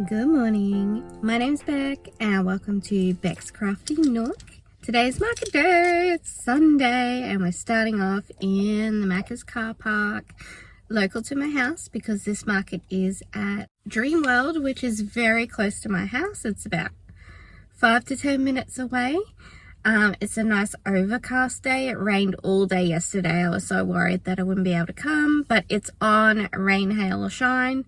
Good morning, my name's Beck and welcome to Beck's Crafty Nook. Today's market day, it's Sunday and we're starting off in the Macca's car park local to my house because this market is at Dreamworld, which is very close to my house. It's about 5 to 10 minutes away. It's a nice overcast day. It rained all day yesterday. I was so worried that I wouldn't be able to come, but it's on rain, hail or shine.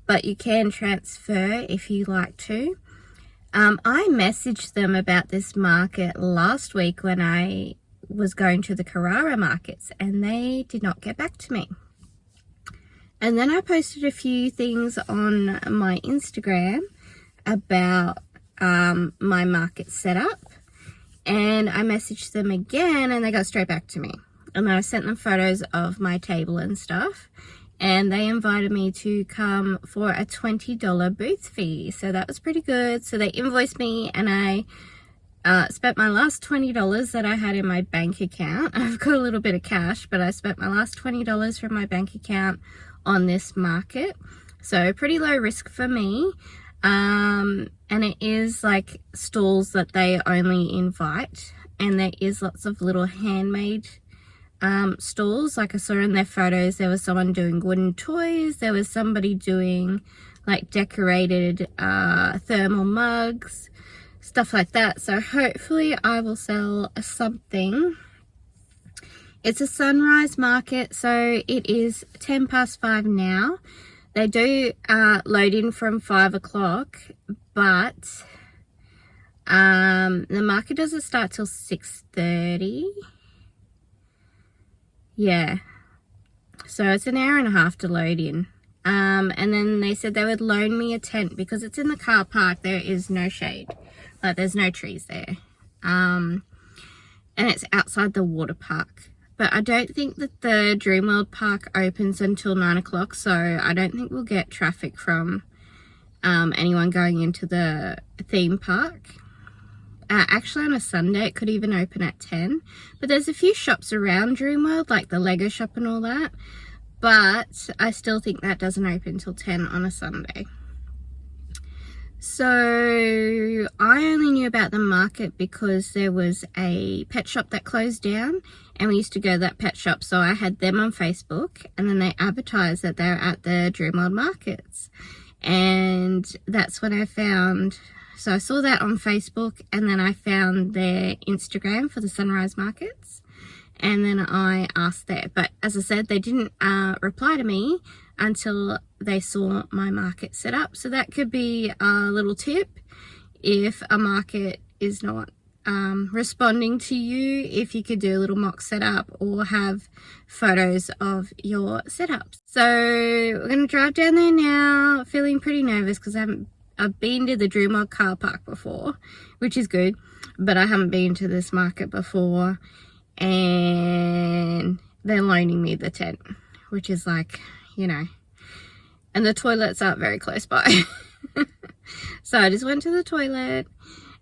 But you can transfer if you like to. I messaged them about this market last week when I was going to the Carrara markets and they did not get back to me. And then I posted a few things on my Instagram about my market setup, and I messaged them again and they got straight back to me. And then I sent them photos of my table and stuff. And they invited me to come for a $20 booth fee. So that was pretty good. So they invoiced me and I spent my last $20 that I had in my bank account. I've got a little bit of cash, but I spent my last $20 from my bank account on this market. So pretty low risk for me. And it is like stalls that they only invite. And there is lots of little handmade stalls. Like I saw in their photos, there was someone doing wooden toys, there was somebody doing like decorated thermal mugs, stuff like that. So hopefully I will sell something. It's a sunrise market, so it is 10 past 5 now. They do load in from 5 o'clock, but the market doesn't start till 6:30. Yeah, so it's an hour and a half to load in. And then they said they would loan me a tent because it's in the car park. There is no shade, like there's no trees there. And it's outside the water park. But I don't think that the Dreamworld park opens until 9 o'clock, so I don't think we'll get traffic from anyone going into the theme park. Actually on a Sunday it could even open at 10, but there's a few shops around Dreamworld like the Lego shop and all that, but I still think that doesn't open till 10 on a Sunday. So I only knew about the market because there was a pet shop that closed down and we used to go to that pet shop, so I had them on Facebook and then they advertised that they're at the Dreamworld markets, and that's when I found. So I saw that on Facebook and then I found their Instagram for the sunrise markets and then I asked there. But as I said, they didn't reply to me until they saw my market set up. So that could be a little tip if a market is not responding to you, if you could do a little mock setup or have photos of your setups. So we're going to drive down there now, feeling pretty nervous because I've been to the Dreamworld car park before, which is good, but I haven't been to this market before, and they're loaning me the tent, which is like, you know, and the toilets aren't very close by. So I just went to the toilet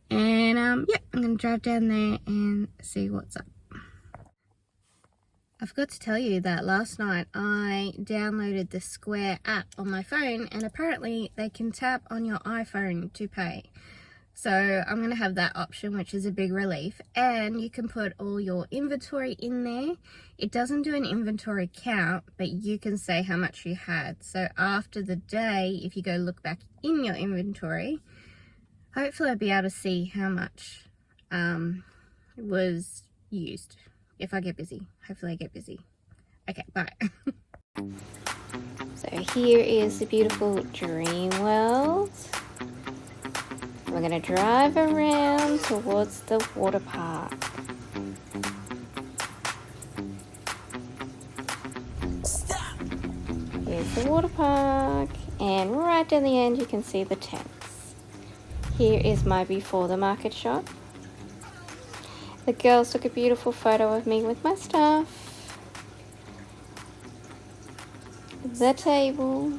and yeah, I'm gonna drive down there and see what's up. I forgot to tell you that last night I downloaded the Square app on my phone and apparently they can tap on your iPhone to pay. So I'm going to have that option, which is a big relief, and you can put all your inventory in there. It doesn't do an inventory count, but you can say how much you had. So after the day, if you go look back in your inventory, hopefully I'll be able to see how much was used. If I get busy. Hopefully I get busy. Okay, bye. So here is the beautiful Dreamworld. We're going to drive around towards the water park. Here's the water park, and right down the end you can see the tents. Here is my before the market shop. The girls took a beautiful photo of me with my stuff. The table.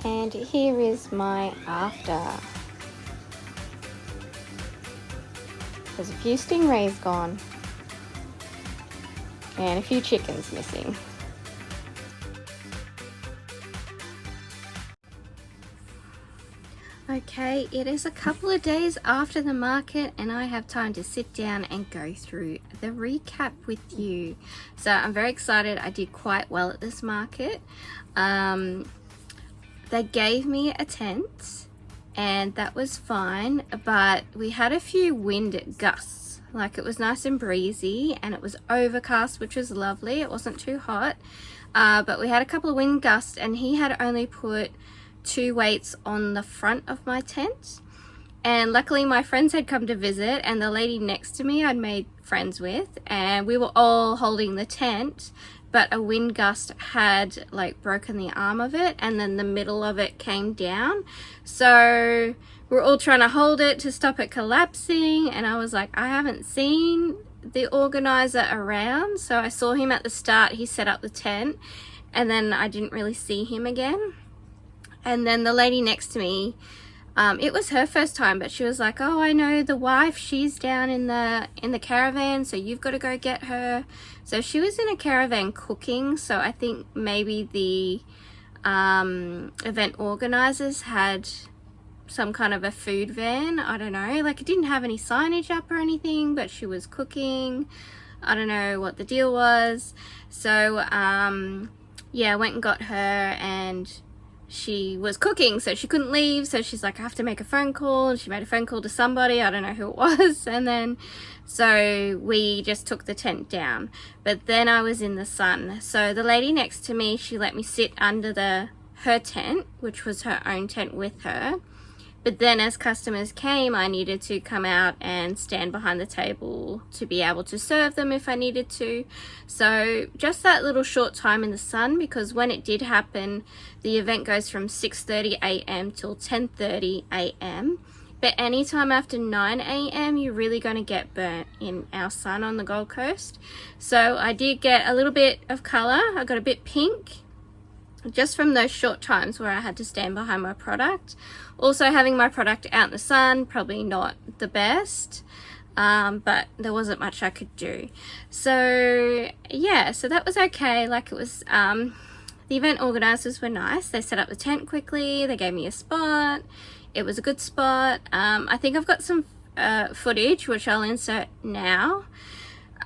And here is my after. There's a few stingrays gone. And a few chickens missing. Okay, it is a couple of days after the market and I have time to sit down and go through the recap with you. So I'm very excited. I did quite well at this market. They gave me a tent and that was fine, but we had a few wind gusts. Like, it was nice and breezy and it was overcast, which was lovely. It wasn't too hot, but we had a couple of wind gusts and he had only put 2 weights on the front of my tent, and luckily my friends had come to visit and the lady next to me I'd made friends with, and we were all holding the tent, but a wind gust had like broken the arm of it and then the middle of it came down, so we're all trying to hold it to stop it collapsing. And I was like, I haven't seen the organizer around. So I saw him at the start, he set up the tent, and then I didn't really see him again. And then the lady next to me, it was her first time, but she was like, oh, I know the wife, she's down in the caravan, so you've got to go get her. So she was in a caravan cooking, so I think maybe the event organizers had some kind of a food van. I don't know, like, it didn't have any signage up or anything, but she was cooking. I don't know what the deal was. So yeah, I went and got her, and she was cooking, so she couldn't leave, so she's like, I have to make a phone call, and she made a phone call to somebody, I don't know who it was, and then so we just took the tent down. But then I was in the sun, so the lady next to me, she let me sit under her tent, which was her own tent with her. But then as customers came, I needed to come out and stand behind the table to be able to serve them if I needed to. So just that little short time in the sun, because when it did happen, the event goes from 6:30 a.m. till 10:30 a.m. But anytime after 9 a.m. you're really going to get burnt in our sun on the Gold Coast. So I did get a little bit of colour. I got a bit pink, just from those short times where I had to stand behind my product. Also, having my product out in the sun, probably not the best, but there wasn't much I could do. So yeah, so that was okay. Like, it was, the event organizers were nice. They set up the tent quickly, they gave me a spot. It was a good spot. I think I've got some footage which I'll insert now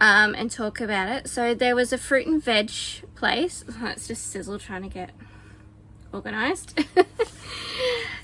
and talk about it. So there was a fruit and veg place. It's just Sizzle trying to get organized.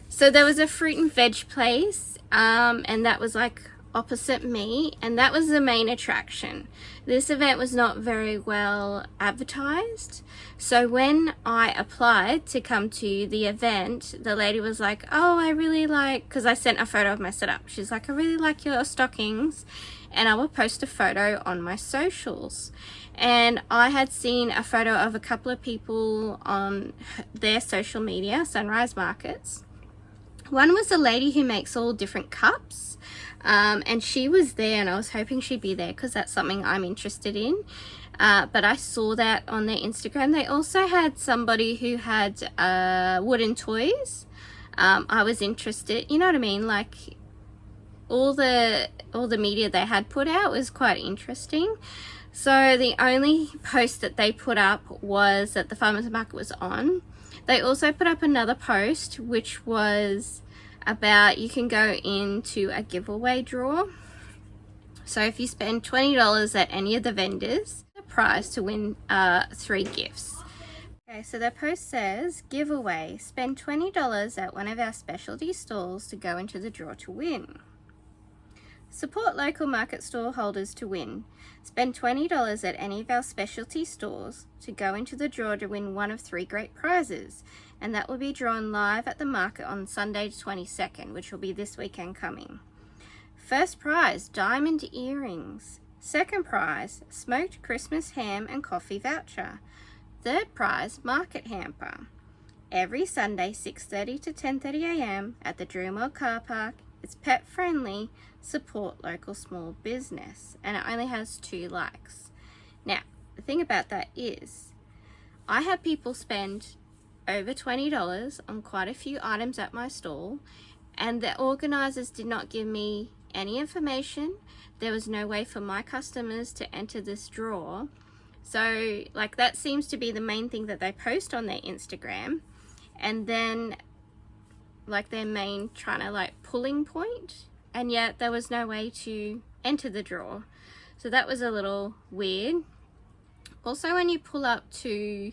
So there was a fruit and veg place, and that was like opposite me, and that was the main attraction. This event was not very well advertised, so when I applied to come to the event, the lady was like, oh, I really like, because I sent a photo of my setup, she's like, I really like your stockings, and I will post a photo on my socials. And I had seen a photo of a couple of people on their social media, Sunrise Markets. One was a lady who makes all different cups, and she was there, and I was hoping she'd be there because that's something I'm interested in. But I saw that on their Instagram. They also had somebody who had wooden toys. I was interested, you know what I mean, like all the media they had put out was quite interesting. So the only post that they put up was that the farmers market was on. They also put up another post which was about you can go into a giveaway draw. So if you spend $20 at any of the vendors, the prize to win 3 gifts. Okay, so their post says, giveaway, spend $20 at one of our specialty stalls to go into the draw to win. Support local market stall holders to win. Spend $20 at any of our specialty stores to go into the draw to win one of 3 great prizes, and that will be drawn live at the market on Sunday the 22nd, which will be this weekend coming. First prize, diamond earrings. Second prize, smoked Christmas ham and coffee voucher. Third prize, market hamper. Every Sunday 6:30 to 10:30 a.m. at the Drumwell car park. It's pet friendly, support local small business, and it only has 2 likes. Now, the thing about that is, I had people spend over $20 on quite a few items at my stall, and the organizers did not give me any information. There was no way for my customers to enter this drawer. So like that seems to be the main thing that they post on their Instagram, and then like their main trying to like pulling point, and yet there was no way to enter the drawer. So that was a little weird. Also, when you pull up to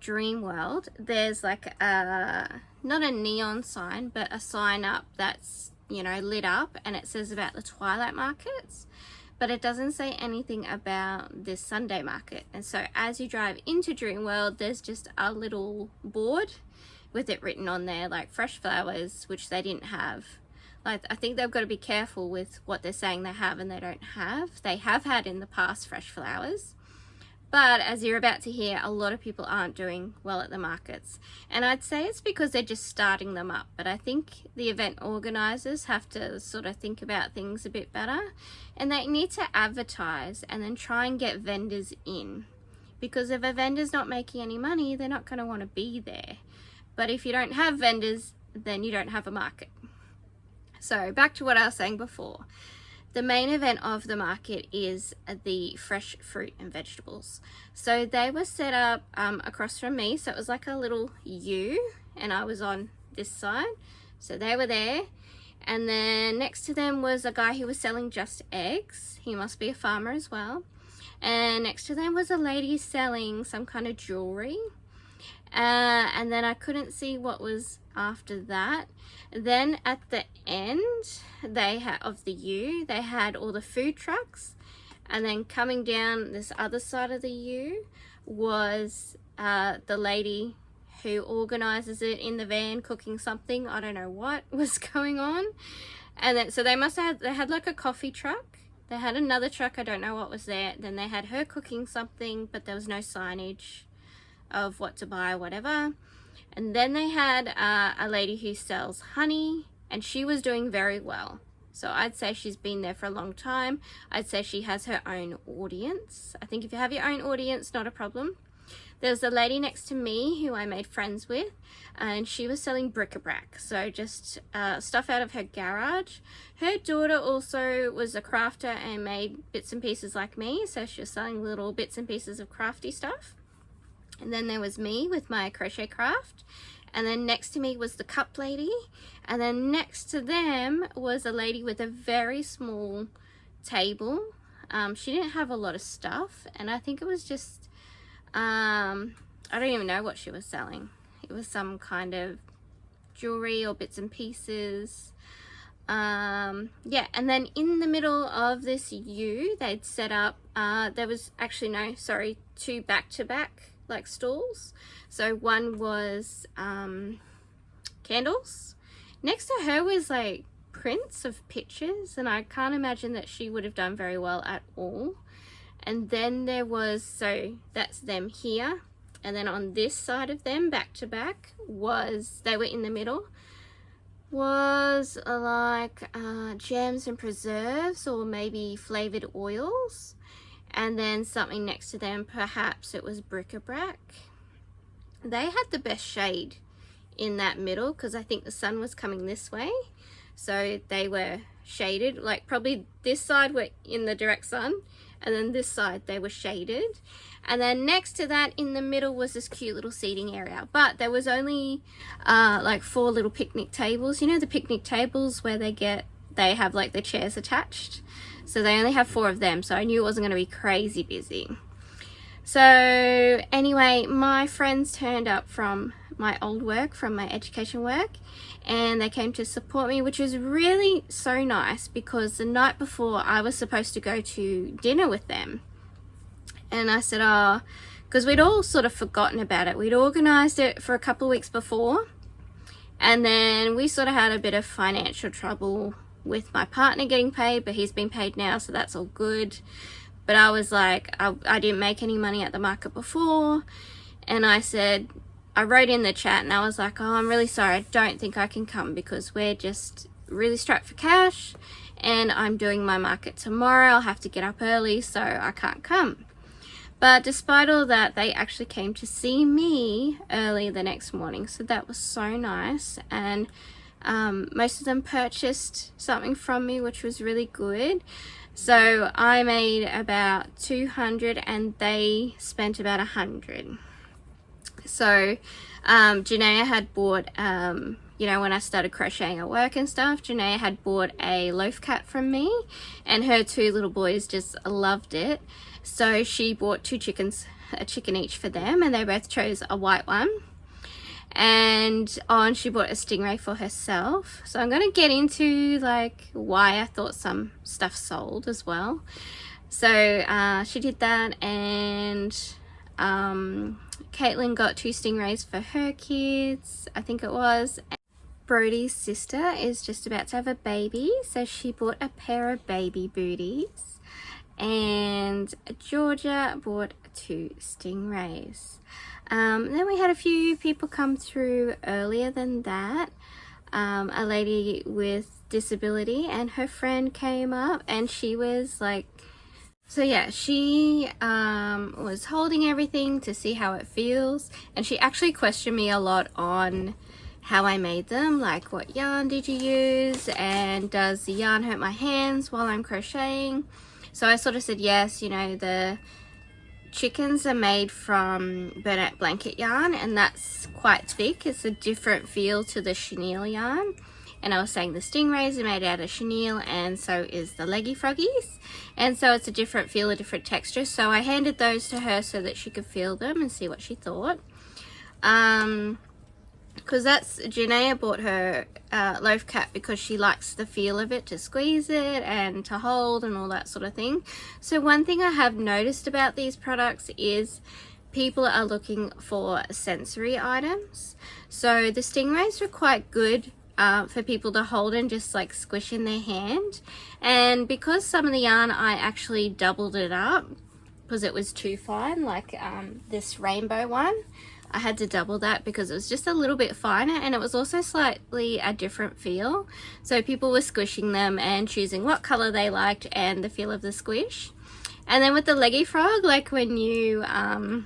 Dreamworld, there's like a, not a neon sign, but a sign up that's, you know, lit up, and it says about the twilight markets, but it doesn't say anything about this Sunday market. And so as you drive into Dreamworld, there's just a little board with it written on there like fresh flowers, which they didn't have. Like, I think they've got to be careful with what they're saying they have and they don't have. They have had in the past fresh flowers, but as you're about to hear, a lot of people aren't doing well at the markets. And I'd say it's because they're just starting them up. But I think the event organizers have to sort of think about things a bit better. And they need to advertise and then try and get vendors in. Because if a vendor's not making any money, they're not going to want to be there. But if you don't have vendors, then you don't have a market. So back to what I was saying before. The main event of the market is the fresh fruit and vegetables. So they were set up across from me. So it was like a little U, and I was on this side. So they were there. And then next to them was a guy who was selling just eggs. He must be a farmer as well. And next to them was a lady selling some kind of jewelry. And then I couldn't see what was after that. Then at the end they had of the U, they had all the food trucks, and then coming down this other side of the U was the lady who organizes it in the van cooking something. I don't know what was going on. And then so they must have they had like a coffee truck, they had another truck, I don't know what was there, then they had her cooking something, but there was no signage of what to buy or whatever. And then they had a lady who sells honey, and she was doing very well. So I'd say she's been there for a long time. I'd say she has her own audience. I think if you have your own audience, not a problem. There was a lady next to me who I made friends with, and she was selling bric-a-brac, so just stuff out of her garage. Her daughter also was a crafter and made bits and pieces like me, so she was selling little bits and pieces of crafty stuff. And then there was me with my crochet craft, and then next to me was the cup lady, and then next to them was a lady with a very small table. She didn't have a lot of stuff, and I think it was just I don't even know what she was selling. It was some kind of jewelry or bits and pieces. Yeah, and then in the middle of this U, they'd set up there was actually no, sorry, two back-to-back like stalls. So one was candles. Next to her was like prints of pictures, and I can't imagine that she would have done very well at all. And then there was, so that's them here, and then on this side of them back to back was, they were in the middle, was like jams and preserves, or maybe flavored oils. And then something next to them, perhaps it was bric-a-brac. They had the best shade in that middle because I think the sun was coming this way, so they were shaded. Like probably this side were in the direct sun, and then this side they were shaded. And then next to that in the middle was this cute little seating area, but there was only like 4 little picnic tables. You know the picnic tables where they have like the chairs attached? So they only have 4 of them, so I knew it wasn't going to be crazy busy. So anyway, my friends turned up from my old work, from my education work, and they came to support me, which was really so nice because the night before I was supposed to go to dinner with them. And I said, oh, because we'd all sort of forgotten about it. We'd organized it for a couple of weeks before, and then we sort of had a bit of financial trouble with my partner getting paid, but he's been paid now, so that's all good. But I was like, I didn't make any money at the market before, and I said, I wrote in the chat and I was like, oh, I'm really sorry, I don't think I can come because we're just really strapped for cash and I'm doing my market tomorrow. I'll have to get up early, so I can't come. But despite all that, they actually came to see me early the next morning, so that was so nice. And Most of them purchased something from me, which was really good. So I made about 200 and they spent about 100. So Janaea had bought, you know, when I started crocheting at work and stuff, Janaea had bought a loaf cat from me, and her 2 little boys just loved it. So she bought 2 chickens, a chicken each for them, and they both chose a white one. And she bought a stingray for herself. So I'm going to get into like why I thought some stuff sold as well. So she did that, and Caitlin got 2 stingrays for her kids, I think it was. Brody's sister is just about to have a baby, so she bought a pair of baby booties. And Georgia bought 2 stingrays. Then we had a few people come through earlier than that. A lady with disability and her friend came up, and she was like, so yeah, she was holding everything to see how it feels, and she actually questioned me a lot on how I made them, like what yarn did you use, and does the yarn hurt my hands while I'm crocheting? So I sort of said yes, you know, the chickens are made from burlap blanket yarn, and that's quite thick. It's a different feel to the chenille yarn. And I was saying the stingrays are made out of chenille, and so is the leggy froggies, and so it's a different feel, a different texture. So I handed those to her so that she could feel them and see what she thought. Because that's, Janaea bought her loaf cat because she likes the feel of it, to squeeze it and to hold and all that sort of thing. So one thing I have noticed about these products is people are looking for sensory items. So the stingrays are quite good for people to hold and just like squish in their hand. And because some of the yarn, I actually doubled it up because it was too fine, like this rainbow one. I had to double that because it was just a little bit finer, and it was also slightly a different feel. So people were squishing them and choosing what color they liked and the feel of the squish. And then with the leggy frog, like when you, I've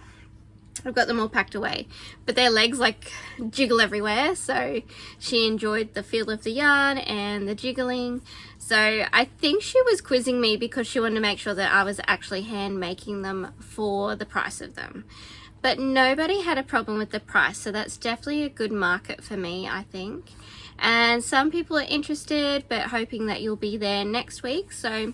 got them all packed away, but their legs like jiggle everywhere. So she enjoyed the feel of the yarn and the jiggling. So I think she was quizzing me because she wanted to make sure that I was actually hand making them for the price of them. But nobody had a problem with the price, so that's definitely a good market for me, I think. And some people are interested but hoping that you'll be there next week. So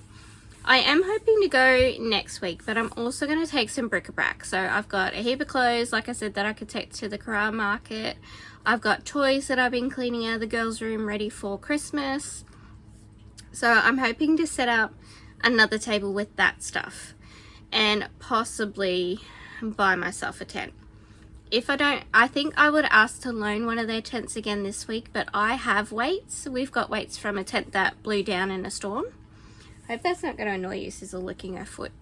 I am hoping to go next week, but I'm also going to take some bric-a-brac. So I've got a heap of clothes, like I said, that I could take to the Crochet Market. I've got toys that I've been cleaning out of the girls' room ready for Christmas. So I'm hoping to set up another table with that stuff and possibly buy myself a tent. If I don't, I think I would ask to loan one of their tents again this week, but I have weights. We've got weights from a tent that blew down in a storm. I hope that's not going to annoy you, Sizzle licking her foot.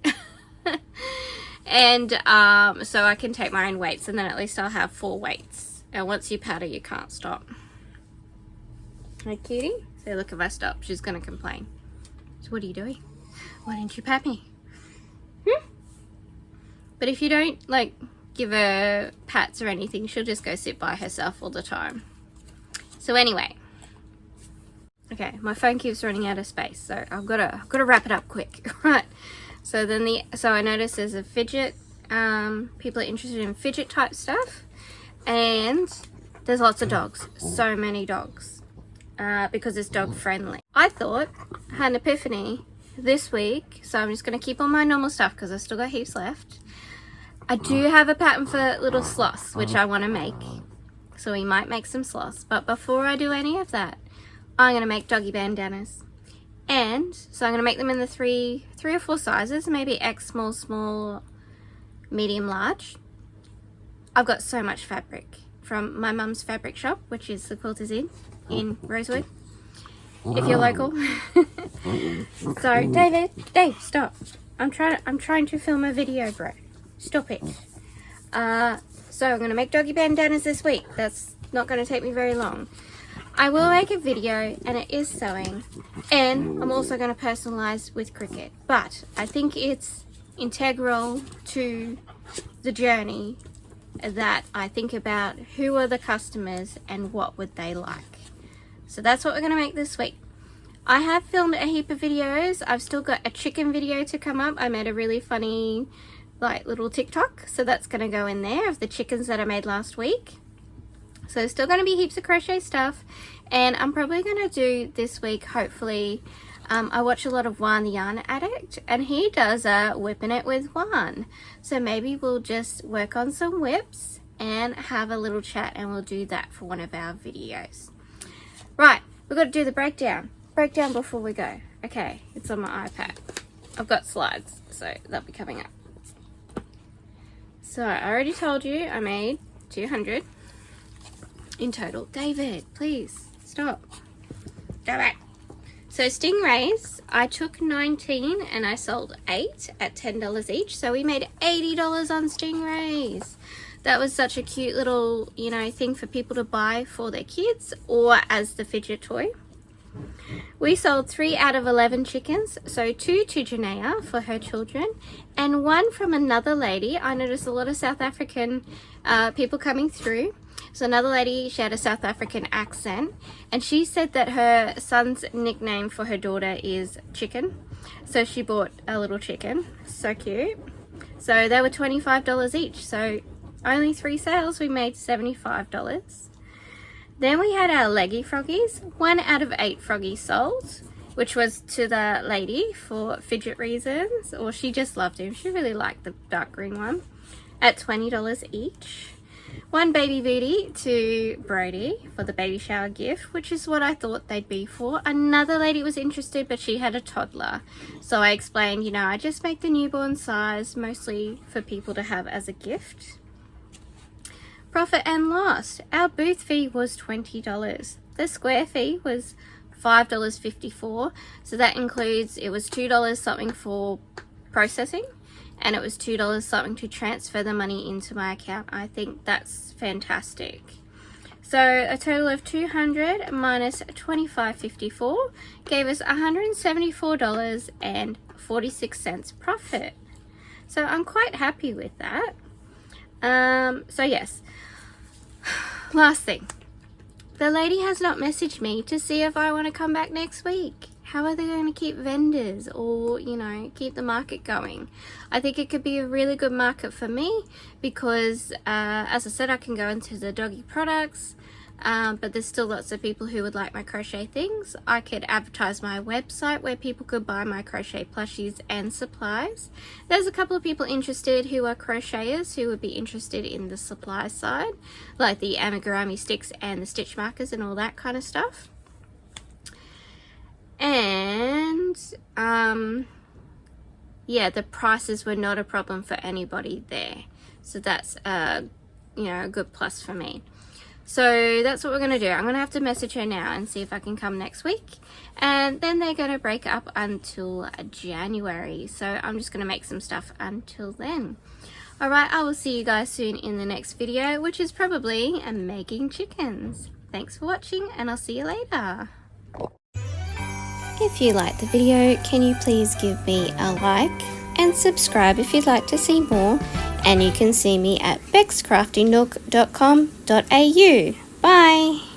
And so I can take my own weights, and then at least I'll have 4 weights. And once you paddle, you can't stop. Hey cutie, so look, if I stop, she's going to complain. So what are you doing? Why didn't you pat me? But if you don't like give her pats or anything, she'll just go sit by herself all the time. So anyway, okay, my phone keeps running out of space, so I've got to wrap it up quick, right? So then so I noticed there's a fidget. People are interested in fidget type stuff, and there's lots of dogs. So many dogs, because it's dog friendly. I thought I had an epiphany this week, so I'm just going to keep all my normal stuff because I've still got heaps left. I do have a pattern for little sloths, which I want to make, so we might make some sloths. But before I do any of that, I'm going to make doggy bandanas. And so I'm going to make them in the three or 4 sizes, maybe X, small, small, medium, large. I've got so much fabric from my mum's fabric shop, which is the Quilters Inn in Rosewood, if you're local. So Dave, stop. I'm trying to film a video, bro. Stop it. So I'm going to make doggy bandanas this week. That's not going to take me very long. I will make a video, and it is sewing, and I'm also going to personalize with Cricut. But I think it's integral to the journey that I think about who are the customers and what would they like. So that's what we're going to make this week. I have filmed a heap of videos. I've still got a chicken video to come up. I made a really funny like little TikTok, so that's going to go in there of the chickens that I made last week. So still going to be heaps of crochet stuff, and I'm probably going to do this week, hopefully, I watch a lot of Juan the Yarn Addict, and he does a whipping it with Juan. So maybe we'll just work on some whips and have a little chat, and we'll do that for one of our videos. Right, we've got to do the breakdown before we go. Okay, it's on my iPad. I've got slides, so they'll be coming up. So I already told you I made 200 in total. David, please stop. Go back. So stingrays, I took 19 and I sold 8 at $10 each. So we made $80 on stingrays. That was such a cute little, you know, thing for people to buy for their kids or as the fidget toy. We sold 3 out of 11 chickens, so 2 to Janaea for her children, and 1 from another lady. I noticed a lot of South African people coming through. So another lady, she had a South African accent, and she said that her son's nickname for her daughter is Chicken. So she bought a little chicken. So cute. So they were $25 each. So only 3 sales, we made $75. Then we had our leggy froggies. 1 out of 8 froggies sold, which was to the lady for fidget reasons, or she just loved him. She really liked the dark green one, at $20 each. 1 baby booty to Brody for the baby shower gift, which is what I thought they'd be for. Another lady was interested, but she had a toddler. So I explained, you know, I just make the newborn size, mostly for people to have as a gift. Profit and loss. Our booth fee was $20. The square fee was $5.54. So that includes, it was $2 something for processing, and it was $2 something to transfer the money into my account. I think that's fantastic. So a total of 200 minus $25.54 gave us $174.46 profit. So I'm quite happy with that. So yes, last thing, the lady has not messaged me to see if I want to come back next week. How are they going to keep vendors or, you know, keep the market going? I think it could be a really good market for me because, as I said, I can go into the doggy products, but there's still lots of people who would like my crochet things. I could advertise my website where people could buy my crochet plushies and supplies. There's a couple of people interested who are crocheters who would be interested in the supply side, like the amigurumi sticks and the stitch markers and all that kind of stuff. And yeah, the prices were not a problem for anybody there, so that's you know, a good plus for me. So that's what we're going to do. I'm going to have to message her now and see if I can come next week, and then they're going to break up until January, so I'm just going to make some stuff until then. Alright, I will see you guys soon in the next video, which is probably making chickens. Thanks for watching, and I'll see you later. If you liked the video, can you please give me a like and subscribe if you'd like to see more, and you can see me at becscraftynook.com.au. Bye!